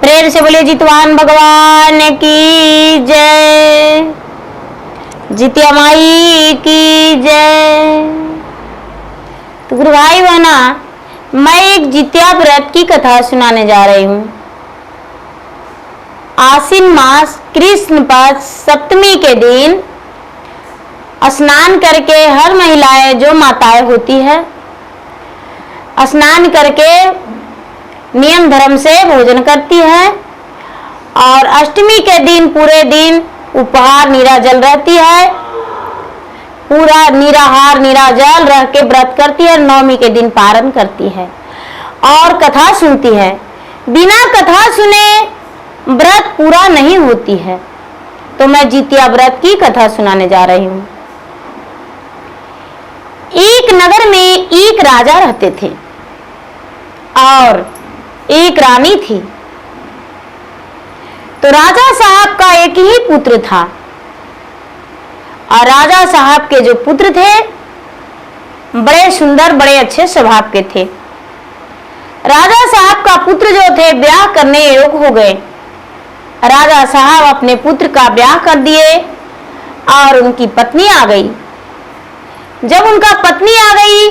प्रेम से बोलिए जितवान भगवान की जय, जितिया माई की जय। तो गुरु भाई बहना, मैं एक जितिया व्रत की कथा सुनाने जा रही हूँ। आश्विन मास कृष्ण पक्ष सप्तमी के दिन स्नान करके हर महिलाएं जो माताएं होती है स्नान करके नियम धर्म से भोजन करती है और अष्टमी के दिन पूरे दिन उपहार निराजल रहती है, पूरा निराहार निराजल रह के व्रत करती है। नवमी के दिन पारण करती है और कथा सुनती है। बिना कथा सुने व्रत पूरा नहीं होती है। तो मैं जितिया व्रत की कथा सुनाने जा रही हूँ। एक नगर में एक राजा रहते थे और एक रानी थी। तो राजा साहब का एक ही पुत्र था और राजा साहब के जो पुत्र थे बड़े सुंदर बड़े अच्छे स्वभाव के थे। राजा साहब का पुत्र जो थे ब्याह करने योग्य हो गए। राजा साहब अपने पुत्र का ब्याह कर दिए और उनकी पत्नी आ गई। जब उनका पत्नी आ गई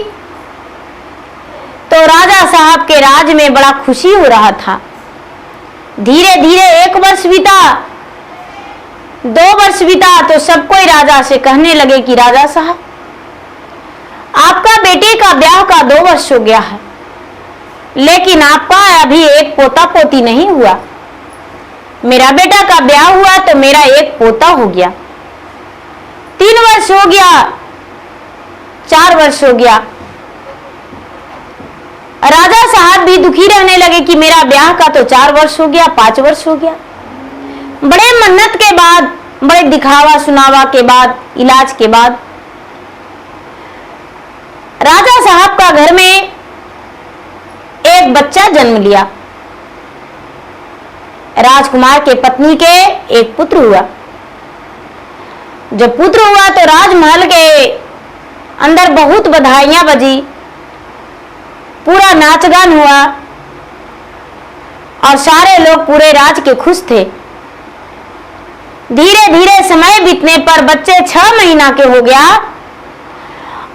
तो राजा साहब के राज में बड़ा खुशी हो रहा था। धीरे धीरे 1 वर्ष बीता, 2 वर्ष बीता तो सब कोई राजा से कहने लगे कि राजा साहब, आपका बेटे का ब्याह का 2 वर्ष हो गया है, लेकिन आपका अभी एक पोता पोती नहीं हुआ। मेरा बेटा का ब्याह हुआ तो मेरा एक पोता हो गया। 3 वर्ष हो गया, 4 वर्ष हो गया। राजा साहब भी दुखी रहने लगे कि मेरा ब्याह का तो 4 वर्ष हो गया, 5 वर्ष हो गया। बड़े मन्नत के बाद, बड़े दिखावा सुनावा के बाद, इलाज के बाद राजा साहब का घर में एक बच्चा जन्म लिया। राजकुमार के पत्नी के एक पुत्र हुआ। जब पुत्र हुआ तो राजमहल के अंदर बहुत बधाइयां बजी, पूरा नाचगान हुआ और सारे लोग पूरे राज के खुश थे। धीरे धीरे समय बीतने पर बच्चे 6 महीना के हो गया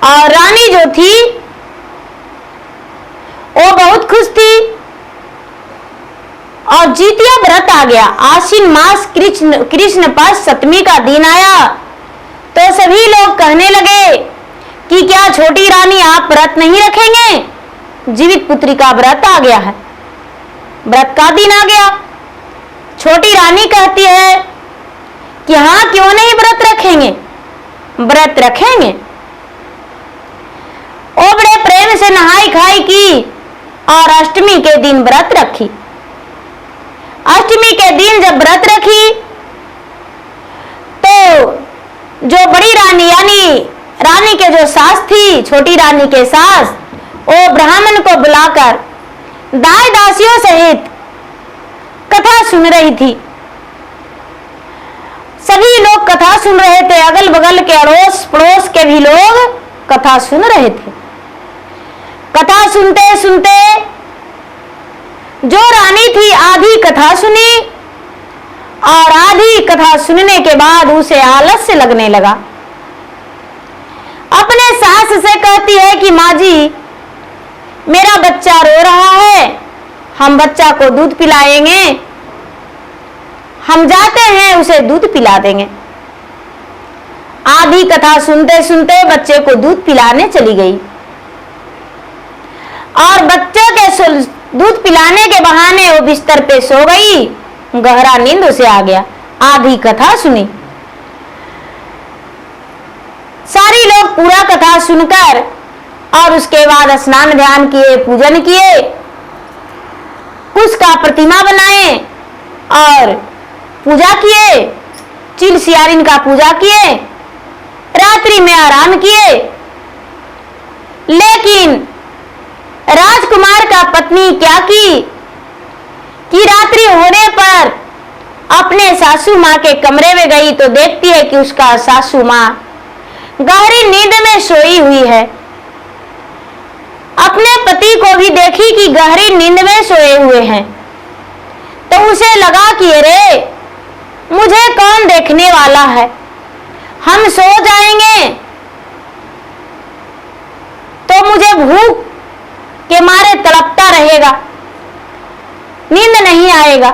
और रानी जो थी वो बहुत खुश थी। और जितिया व्रत आ गया। आश्विन मास कृष्ण पक्ष सप्तमी का दिन आया तो सभी लोग कहने लगे कि क्या छोटी रानी आप व्रत नहीं रखेंगे? जीवित पुत्री का व्रत आ गया है, व्रत का दिन आ गया। छोटी रानी कहती है कि हाँ, क्यों नहीं व्रत रखेंगे, व्रत रखेंगे। वो बड़े प्रेम से नहाई खाई की और अष्टमी के दिन व्रत रखी। अष्टमी के दिन जब व्रत रखी तो जो बड़ी रानी यानी रानी के जो सास थी, छोटी रानी के सास, वो ब्राह्मण को बुलाकर दाई दासियों सहित कथा सुन रही थी। सभी लोग कथा सुन रहे थे, अगल बगल के अड़ोस पड़ोस के भी लोग कथा सुन रहे थे। कथा सुनते सुनते जो रानी थी आधी कथा सुनी और आधी कथा सुनने के बाद उसे आलस्य लगने लगा। अपने सास से कहती है कि माँ जी, मेरा बच्चा रो रहा है, हम बच्चा को दूध पिलाएंगे, हम जाते हैं उसे दूध पिला देंगे। आधी कथा सुनते सुनते बच्चे को दूध पिलाने चली गई और बच्चे के दूध पिलाने के बहाने वो बिस्तर पे सो गई। गहरा नींद उसे आ गया। आधी कथा सुनी। सारी लोग पूरा कथा सुनकर और उसके बाद स्नान ध्यान किए, पूजन किए, कुश का प्रतिमा बनाए और पूजा किए, चिल सियारिन का पूजा किए, रात्रि में आराम किए। लेकिन राजकुमार का पत्नी क्या की कि रात्रि होने पर अपने सासू माँ के कमरे में गई तो देखती है कि उसका सासू माँ गहरी नींद में सोई हुई है। अपने पति को भी देखी कि गहरी नींद में सोए हुए हैं तो उसे लगा कि अरे मुझे कौन देखने वाला है, हम सो जाएंगे तो मुझे भूख के मारे तड़पता रहेगा, नींद नहीं आएगा।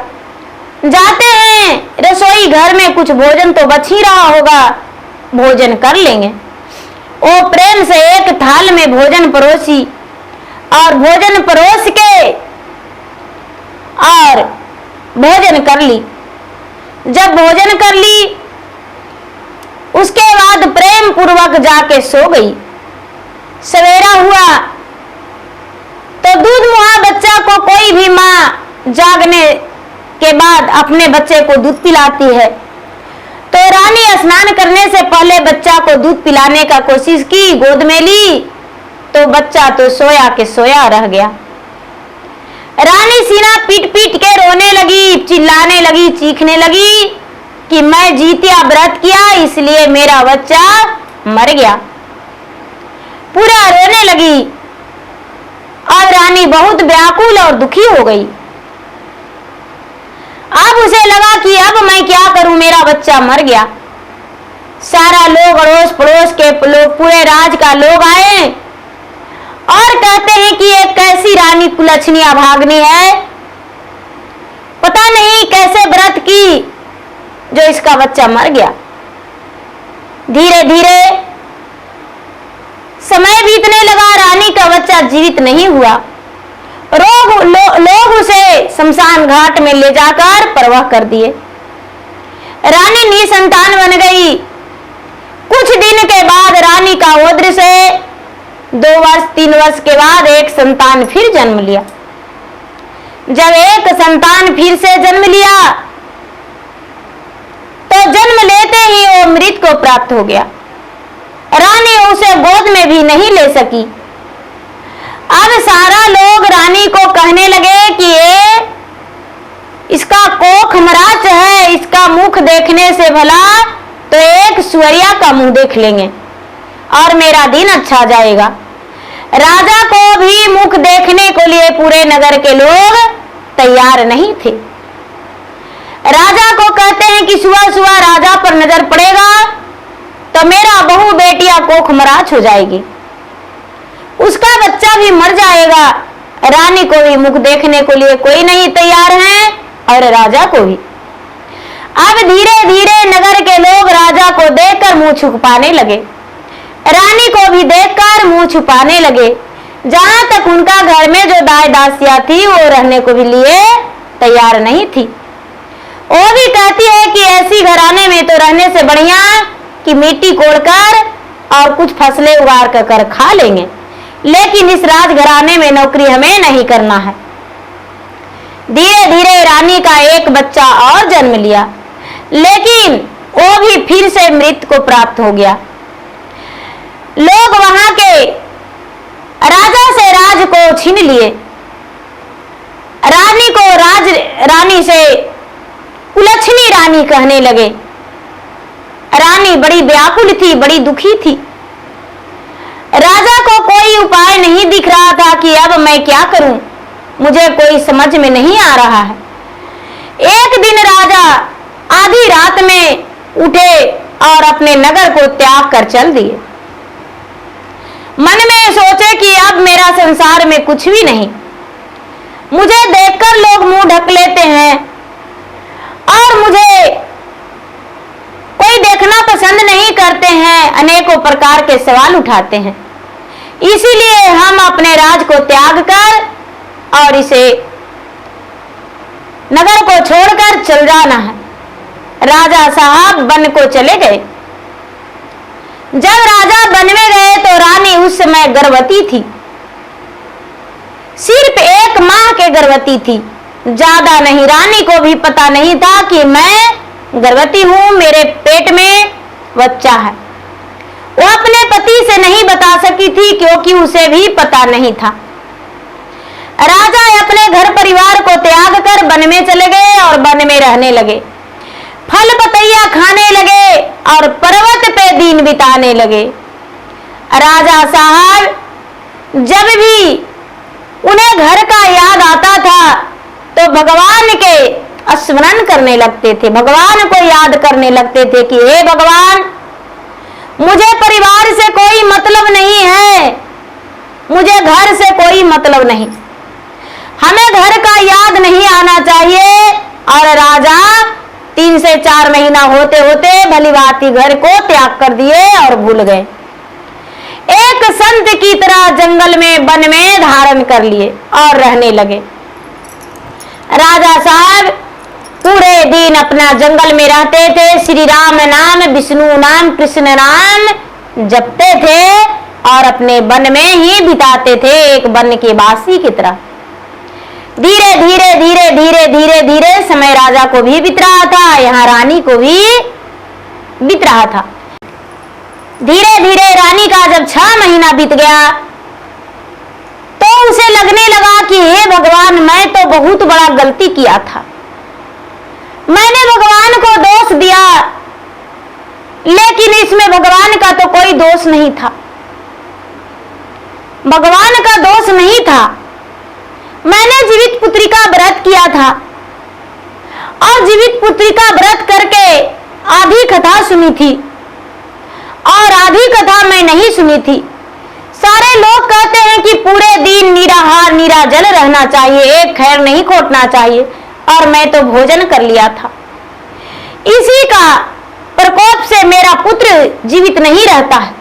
जाते हैं रसोई घर में, कुछ भोजन तो बच ही रहा होगा, भोजन कर लेंगे। वो प्रेम से एक थाल में भोजन परोसी और भोजन परोस के और भोजन कर ली। जब भोजन कर ली उसके बाद प्रेम पूर्वक जाके सो गई। सवेरा हुआ तो दूध मुहा बच्चा को कोई भी माँ जागने के बाद अपने बच्चे को दूध पिलाती है, तो रानी स्नान करने से पहले बच्चा को दूध पिलाने का कोशिश की, गोद में ली तो बच्चा तो सोया के सोया रह गया। रानी सीना पीट पीट के रोने लगी, चिल्लाने लगी, चीखने लगी कि मैं जीतिया व्रत किया इसलिए मेरा बच्चा मर गया। पूरा रोने लगी और रानी बहुत व्याकुल और दुखी हो गई। अब उसे लगा कि अब मैं क्या करूं, मेरा बच्चा मर गया। सारा लोग अड़ोस पड़ोस के लोग, पूरे राज का लोग आए और कहते हैं कि एक कैसी रानी कुलच्छनी अभाग्नि है, पता नहीं कैसे व्रत की जो इसका बच्चा मर गया। धीरे धीरे समय बीतने लगा, रानी का बच्चा जीवित नहीं हुआ। लोग उसे शमशान घाट में ले जाकर परवाह कर दिए। रानी निसंतान बन गई। कुछ दिन के बाद रानी का ओद्र से 2 वर्ष 3 वर्ष के बाद एक संतान फिर जन्म लिया। जब एक संतान फिर से जन्म लिया तो जन्म लेते ही वो मृत को प्राप्त हो गया। रानी उसे गोद में भी नहीं ले सकी। अब सारा लोग रानी को कहने लगे कि ये इसका कोख मराच है, इसका मुख देखने से भला तो एक सुअरिया का मुंह देख लेंगे और मेरा दिन अच्छा जाएगा। राजा को भी मुख देखने को लिए पूरे नगर के लोग तैयार नहीं थे। राजा को कहते हैं कि सुबह सुबह राजा पर नजर पड़ेगा तो मेरा बहू बेटिया कोख मराच हो जाएगी, उसका बच्चा भी मर जाएगा। रानी को भी मुख देखने को लिए कोई नहीं तैयार है और राजा को भी। अब धीरे धीरे नगर के लोग राजा को देखकर मुंह छुपाने लगे, रानी को भी देखकर मुंह छुपाने लगे। जहां तक उनका घर में जो दाई दासियां थी वो रहने को भी लिए तैयार नहीं थी। वो भी कहती है कि ऐसी घराने में तो रहने से बढ़िया कि मिट्टी कोड़कर और कुछ फसलें उगाड़ कर खा लेंगे, लेकिन इस राजघराने में नौकरी हमें नहीं करना है। धीरे धीरे रानी का एक बच्चा और जन्म लिया, लेकिन वो भी फिर से मृत को प्राप्त हो गया। लोग वहां के राजा से राज को छीन लिए। रानी को रानी से कुलच्छनी रानी कहने लगे। रानी बड़ी व्याकुल थी, बड़ी दुखी थी। राजा को कोई उपाय नहीं दिख रहा था कि अब मैं क्या करूं, मुझे कोई समझ में नहीं आ रहा है। एक दिन राजा आधी रात में उठे और अपने नगर को त्याग कर चल दिए। मन में सोचे कि अब मेरा संसार में कुछ भी नहीं, मुझे देखकर लोग मुंह ढक लेते हैं और मुझे कोई देखना पसंद नहीं करते हैं, अनेकों प्रकार के सवाल उठाते हैं। इसीलिए हम अपने राज को त्याग कर और इसे नगर को छोड़कर चल जाना है। राजा साहब वन को चले गए। जब राजा वन में गए तो रानी उस समय गर्भवती थी, सिर्फ 1 माह के गर्भवती थी, ज्यादा नहीं। रानी को भी पता नहीं था कि मैं गर्भवती हूं, मेरे पेट में बच्चा है। वो अपने पति से नहीं बता सकी थी क्योंकि उसे भी पता नहीं था। राजा अपने घर परिवार को त्याग कर वन में चले गए और वन में रहने लगे। फल पतैया खाने लगे और पर्वत पे दिन बिताने लगे। राजा साहब जब भी उन्हें घर का याद आता था तो भगवान के स्मरण करने लगते थे, भगवान को याद करने लगते थे कि हे भगवान, मुझे परिवार से कोई मतलब नहीं है, मुझे घर से कोई मतलब नहीं, हमें घर का याद नहीं आना चाहिए। और राजा 3 से 4 महीना होते होते भली भांति घर को त्याग कर दिए और भूल गए। एक संत की तरह जंगल में, वन में धारण कर लिए और रहने लगे। राजा साहब पूरे दिन अपना जंगल में रहते थे, श्री राम नाम, विष्णु नाम, कृष्ण नाम जपते थे और अपने वन में ही बिताते थे, एक वन के वासी की तरह। धीरे धीरे धीरे धीरे धीरे धीरे समय राजा को भी बीत रहा था, यहाँ रानी को भी बीत रहा था। धीरे धीरे रानी का जब 6 महीना बीत गया तो उसे लगने लगा कि हे भगवान, मैं तो बहुत बड़ा गलती किया था, मैंने भगवान को दोष दिया, लेकिन इसमें भगवान का तो कोई दोष नहीं था, भगवान का दोष नहीं था। मैंने जीवित पुत्री का व्रत किया था और जीवित पुत्री का व्रत करके आधी कथा सुनी थी और आधी कथा मैं नहीं सुनी थी। सारे लोग कहते हैं कि पूरे दिन निराहार निराजल रहना चाहिए, एक खैर नहीं खोटना चाहिए, और मैं तो भोजन कर लिया था। इसी का प्रकोप से मेरा पुत्र जीवित नहीं रहता है।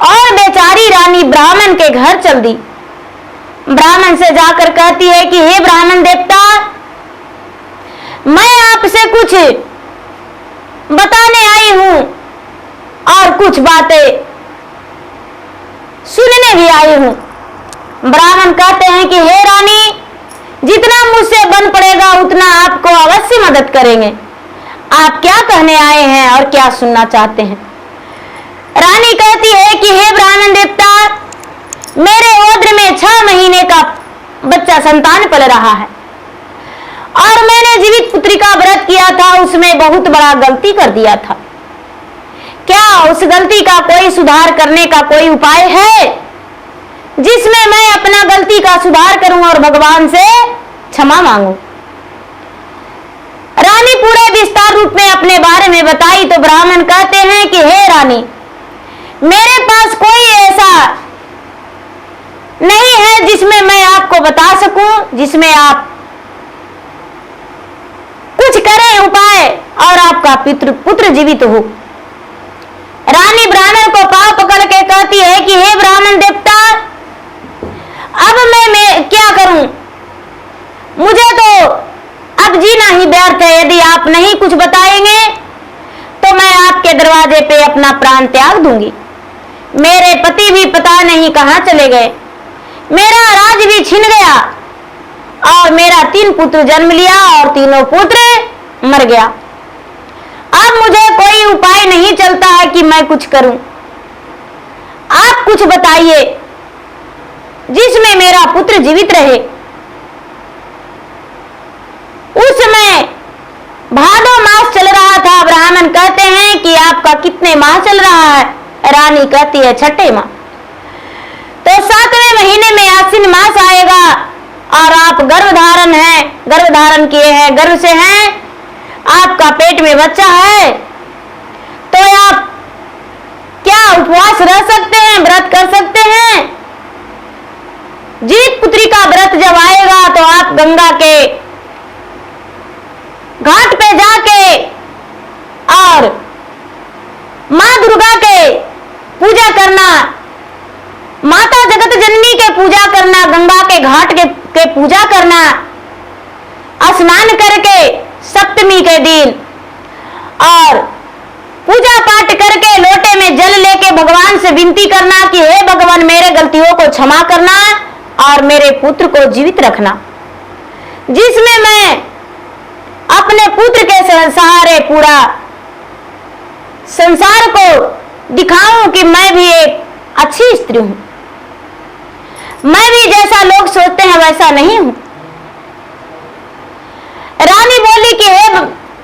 और बेचारी रानी ब्राह्मण के घर चल दी। ब्राह्मण से जाकर कहती है कि हे ब्राह्मण देवता, मैं आपसे कुछ बताने आई हूं और कुछ बातें सुनने भी आई हूं। ब्राह्मण कहते हैं कि हे रानी, जितना मुझसे बन पड़ेगा उतना आपको अवश्य मदद करेंगे। आप क्या कहने आए हैं और क्या सुनना चाहते हैं? रानी कहती है कि हे ब्राह्मण देवता, मेरे ओद्र में 6 महीने का बच्चा संतान पल रहा है और मैंने जीवित पुत्री का व्रत किया था, उसमें बहुत बड़ा गलती कर दिया था। क्या उस गलती का कोई सुधार करने का कोई उपाय है जिसमें मैं अपना गलती का सुधार करूं और भगवान से क्षमा मांगूं? रानी पूरे विस्तार रूप में अपने बारे में बताई तो ब्राह्मण कहते हैं कि हे रानी, मेरे पास कोई ऐसा नहीं है जिसमें मैं आपको बता सकूं, जिसमें आप कुछ करें उपाय और आपका पुत्र जीवित हो। रानी ब्राह्मण को पांव पकड़ के कहती है कि हे ब्राह्मण देवता, अब मैं क्या करूं? मुझे तो अब जीना ही व्यर्थ है। यदि आप नहीं कुछ बताएंगे तो मैं आपके दरवाजे पे अपना प्राण त्याग दूंगी। मेरे पति भी पता नहीं कहां चले गए, मेरा राज भी छिन गया और मेरा 3 पुत्र जन्म लिया और तीनों पुत्र मर गया। अब मुझे कोई उपाय नहीं चलता है कि मैं कुछ करूं। आप कुछ बताइए जिसमें मेरा पुत्र जीवित रहे। उस समय भादो मास चल रहा था। ब्राह्मण कहते हैं कि आपका कितने माह चल रहा है? रानी कहती है 6ठे माह। तो 7वें महीने में आश्विन मास आएगा और आप गर्भधारण है, गर्भधारण किए हैं, गर्भ से हैं, आपका पेट में बच्चा है, तो आप क्या उपवास रह सकते हैं, व्रत कर सकते हैं? जीवित पुत्री का व्रत जब आएगा तो आप गंगा के घाट पे जाके और मां दुर्गा के पूजा करना, माता जगत जननी के पूजा करना, गंगा के घाट के पूजा करना, स्नान करके सप्तमी के दिन और पूजा पाठ करके लोटे में जल लेके भगवान से विनती करना कि हे भगवान, मेरे गलतियों को क्षमा करना और मेरे पुत्र को जीवित रखना, जिसमें मैं अपने पुत्र के सहारे पूरा संसार को दिखाऊं कि मैं भी एक अच्छी स्त्री हूं, मैं भी जैसा लोग सोचते हैं वैसा नहीं हूं। रानी बोली कि हे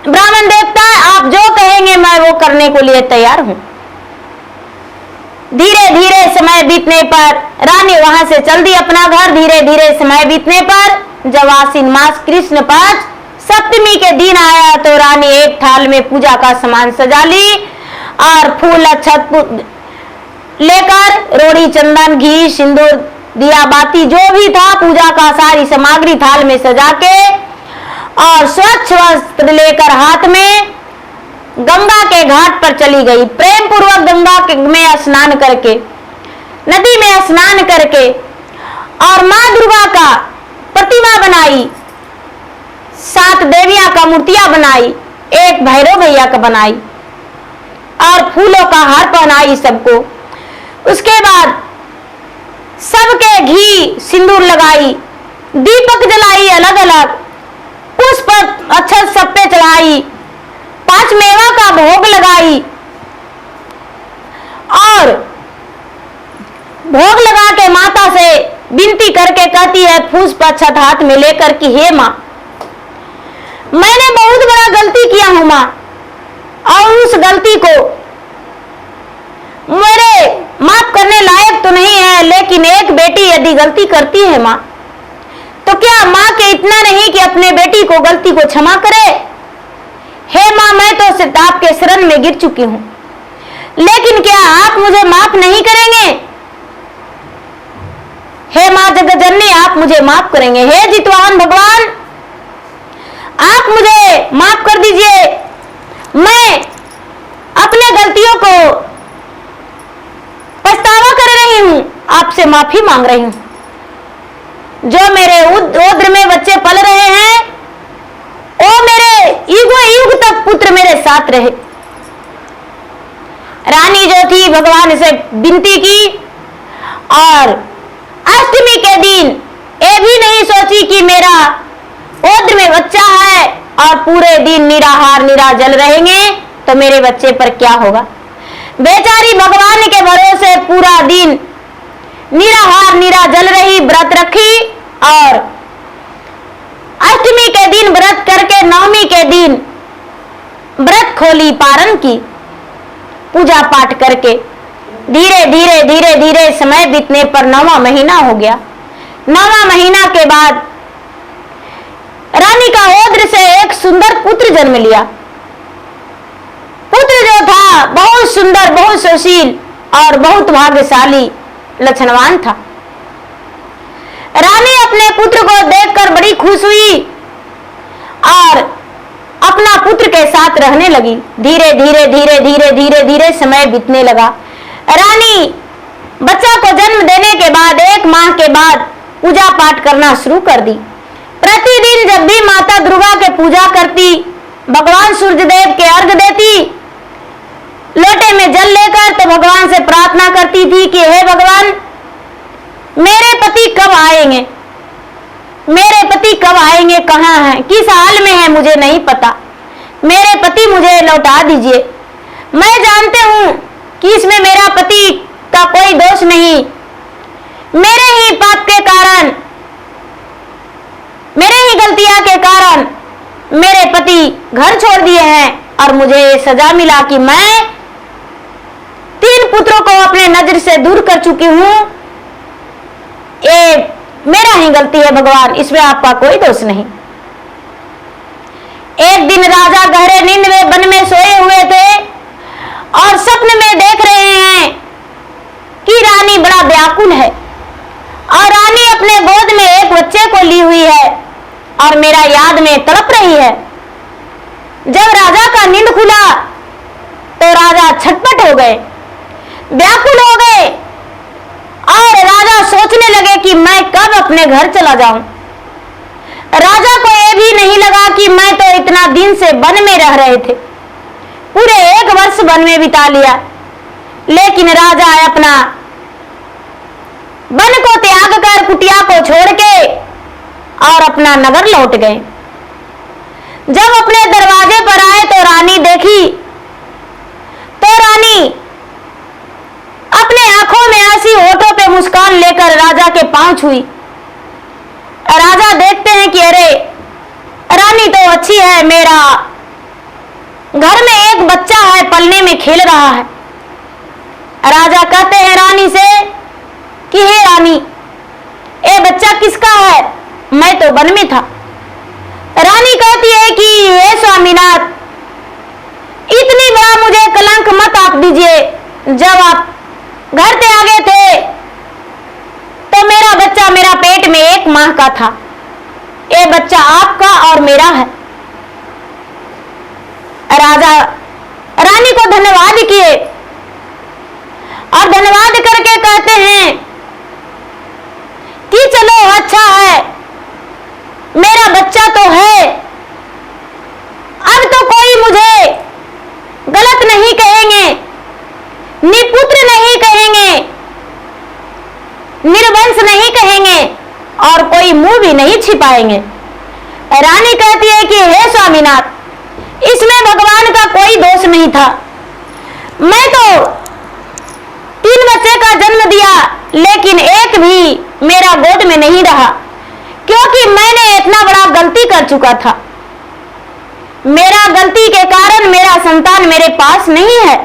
ब्राह्मण देवता, आप जो कहेंगे मैं वो करने को लिए तैयार हूं। धीरे धीरे समय बीतने पर रानी वहां से चल दी अपना घर। धीरे धीरे समय बीतने पर जब आश्विन मास कृष्ण पक्ष सप्तमी दिन आया तो रानी एक थाल में पूजा का सामान सजा ली और फूल अक्षत लेकर रोड़ी, चंदन, घी, सिंदूर, दिया बाती जो भी था पूजा का सारी सामग्री थाल में सजा के और स्वच्छ वस्त्र लेकर हाथ में गंगा के घाट पर चली गई। प्रेम पूर्वक गंगा में स्नान करके, नदी में स्नान करके और माँ दुर्गा का प्रतिमा बनाई, 7 देवियां का मूर्तियां बनाई, एक भैरव भैया का बनाई और फूलों का हार पहनाई सबको। उसके बाद सबके घी सिंदूर लगाई, दीपक जलाई अलग अलग, पुष्प अक्षत सब पे चढ़ाई, 5 मेवा का भोग लगाई और भोग लगा के माता से विनती करके कहती है पुष्प अक्षत हाथ में लेकर कि हे माँ, मैंने बहुत बड़ा गलती किया हूं माँ, और उस गलती को मेरे माफ करने लायक तो नहीं है, लेकिन एक बेटी यदि गलती करती है माँ, तो क्या माँ के इतना नहीं कि अपने बेटी को गलती को क्षमा करे? हे माँ, मैं तो सिर्फ आपके शरण में गिर चुकी हूं, लेकिन क्या आप मुझे माफ नहीं करेंगे? हे माँ जगतजननी, आप मुझे माफ करेंगे? हे जितवाहन भगवान, आप मुझे माफ कर दीजिए, मैं अपने गलतियों को पछतावा कर रही हूं, आपसे माफी मांग रही हूं। जो मेरे उदर में बच्चे पल रहे हैं वो मेरे युगों युग तक पुत्र मेरे साथ रहे। रानी जो थी भगवान से विनती की और अष्टमी के दिन ये भी नहीं सोची कि मेरा उदर में बच्चा है और पूरे दिन निराहार निराजल रहेंगे तो मेरे बच्चे पर क्या होगा। बेचारी भगवान के भरोसे पूरा दिन निराहार निराजल रही, व्रत रखी और अष्टमी के दिन व्रत करके नवमी के दिन व्रत खोली, पारण की, पूजा पाठ करके धीरे धीरे धीरे धीरे समय बीतने पर 9वां महीना हो गया। 9वां महीना के बाद रानी का उदर से एक सुंदर पुत्र जन्म लिया। पुत्र जो था बहुत सुंदर, बहुत सुशील और बहुत भाग्यशाली लक्षणवान था। रानी अपने पुत्र को देखकर बड़ी खुश हुई और अपना पुत्र के साथ रहने लगी। धीरे धीरे धीरे धीरे धीरे धीरे समय बीतने लगा। रानी बच्चा को जन्म देने के बाद 1 माह के बाद पूजा पाठ करना शुरू कर दी। प्रतिदिन जब भी माता दुर्गा के पूजा करती, भगवान सूर्यदेव के अर्घ देती, लोटे में जल लेकर तो भगवान से प्रार्थना करती थी कि हे भगवान, मेरे पति कब आएंगे, मेरे पति कब आएंगे, कहाँ हैं, किस हाल में है मुझे नहीं पता, मेरे पति मुझे लौटा दीजिए। मैं जानते हूं कि इसमें मेरा पति का कोई दोष नहीं, मेरे ही पाप के कारण, मेरे ही गलतियां के कारण मेरे पति घर छोड़ दिए हैं और मुझे सजा मिला कि मैं 3 पुत्रों को अपने नजर से दूर कर चुकी हूं। ये मेरा ही गलती है भगवान, इसमें आपका कोई दोष नहीं। एक दिन राजा गहरे नींद में वन में सोए हुए थे और स्वप्न में देख रहे हैं कि रानी बड़ा व्याकुल है और रानी अपने गोद में एक बच्चे को ली हुई है और मेरा याद में तड़प रही है। जब राजा का नींद खुला तो राजा छटपट हो गए, व्याकुल हो गए और राजा सोचने लगे कि मैं कब अपने घर चला जाऊं। राजा को यह भी नहीं लगा कि मैं तो इतना दिन से वन में रह रहे थे, पूरे 1 वर्ष वन में बिता लिया, लेकिन राजा अपना वन को त्याग कर कुटिया को छोड़ के और अपना नगर लौट गए। जब अपने दरवाजे पर आए तो रानी देखी तो रानी अपने आंखों में ऐसी होठों पे मुस्कान लेकर राजा के पांव छुई। राजा देखते हैं कि अरे रानी तो अच्छी है, मेरा घर में एक बच्चा है पलने में खेल रहा है। राजा कहते हैं रानी से कि हे रानी, ये बच्चा किसका है, मैं तो वन में था। रानी कहती है कि ये लीजिए, जब आप घर से आ गए थे तो मेरा बच्चा मेरा पेट में 1 माह का था। ये बच्चा आपका और मेरा है। राजा रानी को धन्यवाद किए और धन्यवाद करके कहते हैं कि चलो अच्छा है, मेरा बच्चा तो है, अब तो कोई मुझे गलत नहीं कहेंगे, निपुत्र नहीं कहेंगे, निर्वंश नहीं कहेंगे और कोई मुंह भी नहीं छिपाएंगे। रानी कहती है कि हे स्वामीनाथ, इसमें भगवान का कोई दोष नहीं था। मैं तो 3 बच्चे का जन्म दिया, लेकिन एक भी मेरा गोद में नहीं रहा, क्योंकि मैंने इतना बड़ा गलती कर चुका था। मेरा गलती के कारण मेरा संतान मेरे पास नहीं है।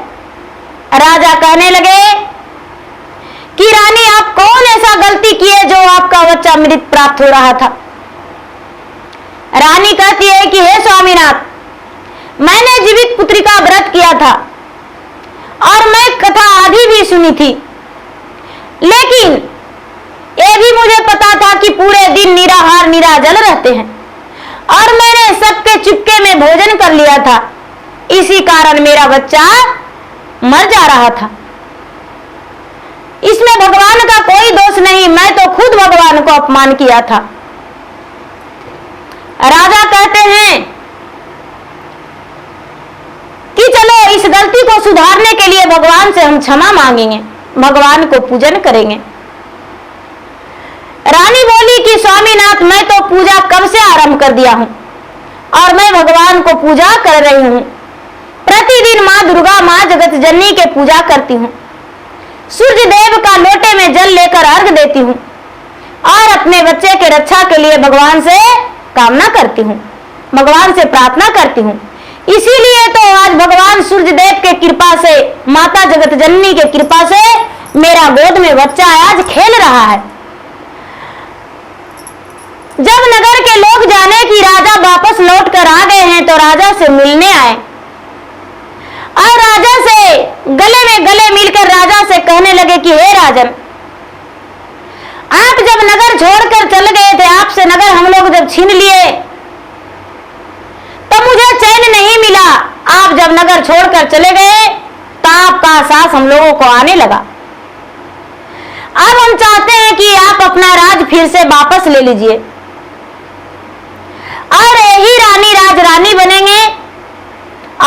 राजा कहने लगे कि रानी, आप कौन ऐसा गलती किए जो आपका बच्चा मृत प्राप्त हो रहा था? रानी कहती है कि हे स्वामीनाथ, मैंने जीवित पुत्री का व्रत किया था और मैं कथा आधी भी सुनी थी, लेकिन यह भी मुझे पता था कि पूरे दिन निराहार निराजल रहते हैं और मैंने सबके चुपके में भोजन कर लिया था। इसी कारण मेरा बच्चा मर जा रहा था। इसमें भगवान का कोई दोष नहीं, मैं तो खुद भगवान को अपमान किया था। राजा कहते हैं कि चलो इस गलती को सुधारने के लिए भगवान से हम क्षमा मांगेंगे, भगवान को पूजन करेंगे। रानी बोली कि स्वामीनाथ, मैं तो पूजा कब से आरंभ कर दिया हूं और मैं भगवान को पूजा कर रही हूं। प्रतिदिन माँ दुर्गा, माँ जगत जननी के पूजा करती हूँ, सूर्य देव का लोटे में जल लेकर अर्घ देती हूँ और अपने बच्चे के रक्षा के लिए भगवान से कामना करती हूँ, भगवान से प्रार्थना करती हूँ। इसीलिए तो आज भगवान सूर्य देव के कृपा से, माता जगत जननी के कृपा से मेरा गोद में बच्चा आज खेल रहा है। जब नगर के लोग जाने कि राजा वापस लौट कर आ गए हैं तो राजा से मिलने आए और राजा से गले में गले मिलकर राजा से कहने लगे कि हे राजन, आप जब नगर छोड़कर चल गए थे, आपसे नगर हम लोग जब छीन लिए तो मुझे चैन नहीं मिला। आप जब नगर छोड़कर चले गए तो आपका एहसास हम लोगों को आने लगा। अब हम चाहते हैं कि आप अपना राज फिर से वापस ले लीजिए और यही रानी राजरानी बनेंगे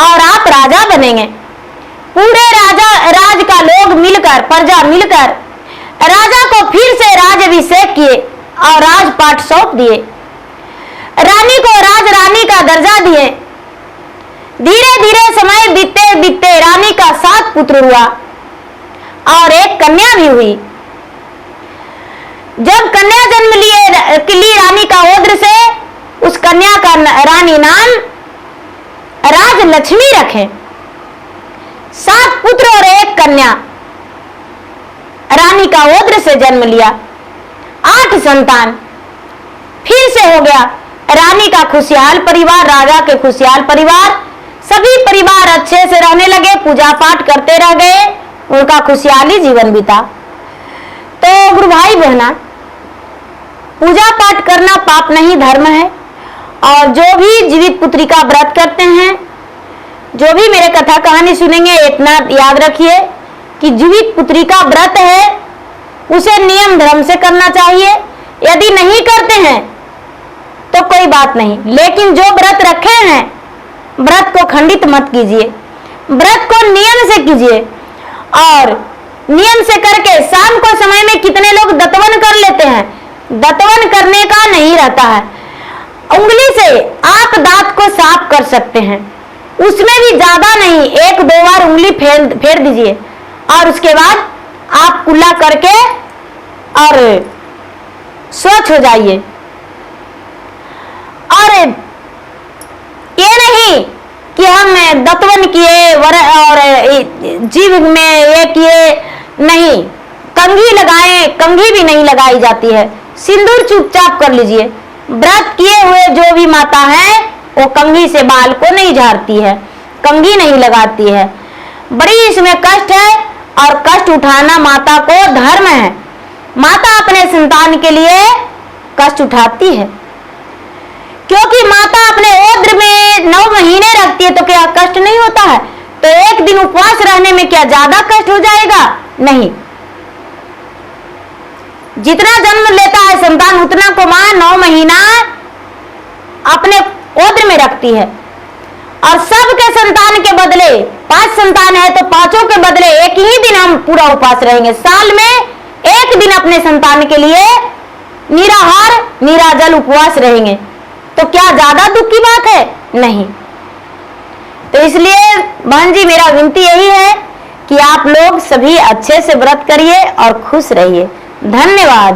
और आप राजा बनेंगे। पूरे राज का लोग मिलकर, प्रजा मिलकर राजा को फिर से राजाभिषेक किए और राजपाट सौंप दिए। रानी को राजरानी का दर्जा दिए। धीरे धीरे समय बीतते बीतते रानी का 7 पुत्र हुआ और एक कन्या भी हुई। जब कन्या जन्म ली रानी का ओद्र से, उस कन्या का रानी नाम राजलक्ष्मी रखे। 7 पुत्र और एक कन्या रानी का ओद्र से जन्म लिया। 8 संतान फिर से हो गया। रानी का खुशहाल परिवार, राजा के खुशहाल परिवार, सभी परिवार अच्छे से रहने लगे, पूजा पाठ करते रह गए, उनका खुशहाली जीवन बीता। तो गुरु भाई बहना, पूजा पाठ करना पाप नहीं धर्म है। और जो भी जीवित पुत्री का व्रत करते हैं, जो भी मेरे कथा कहानी सुनेंगे, इतना याद रखिए कि जीवित पुत्री का व्रत है, उसे नियम धर्म से करना चाहिए। यदि नहीं करते हैं तो कोई बात नहीं, लेकिन जो व्रत रखे हैं, व्रत को खंडित मत कीजिए, व्रत को नियम से कीजिए। और नियम से करके शाम को समय में कितने लोग दतवन कर लेते हैं, दतवन करने का नहीं रहता है। उंगली से आप दांत को साफ कर सकते हैं, उसमें भी ज्यादा नहीं, 1-2 बार उंगली फेर दीजिए और उसके बाद आप कुल्ला करके और स्वच्छ हो जाइए। और ये नहीं कि हम दतवन किए और जीभ में ये किए, नहीं, कंघी लगाएं, कंघी भी नहीं लगाई जाती है, सिंदूर चुपचाप कर लीजिए। व्रत किए हुए जो भी माता है वो कंघी से बाल को नहीं झाड़ती है, कंघी नहीं लगाती है। बड़ी इसमें कष्ट है और कष्ट उठाना माता को धर्म है। माता अपने संतान के लिए कष्ट उठाती है, क्योंकि माता अपने ओद्र में 9 महीने रखती है, तो क्या कष्ट नहीं होता है? तो एक दिन उपवास रहने में क्या ज्यादा कष्ट हो जाएगा? नहीं। जितना जन्म लेता है संतान उतना को मां 9 महीना अपने ओद्र में रखती है। और सबके संतान के बदले 5 संतान है तो 5 के बदले एक ही दिन हम पूरा उपवास रहेंगे। साल में एक दिन अपने संतान के लिए निराहार निराजल उपवास रहेंगे, तो क्या ज्यादा दुख की बात है? नहीं। तो इसलिए बहन जी मेरा विनती यही है कि आप लोग सभी अच्छे से व्रत करिए और खुश रहिए। धन्यवाद।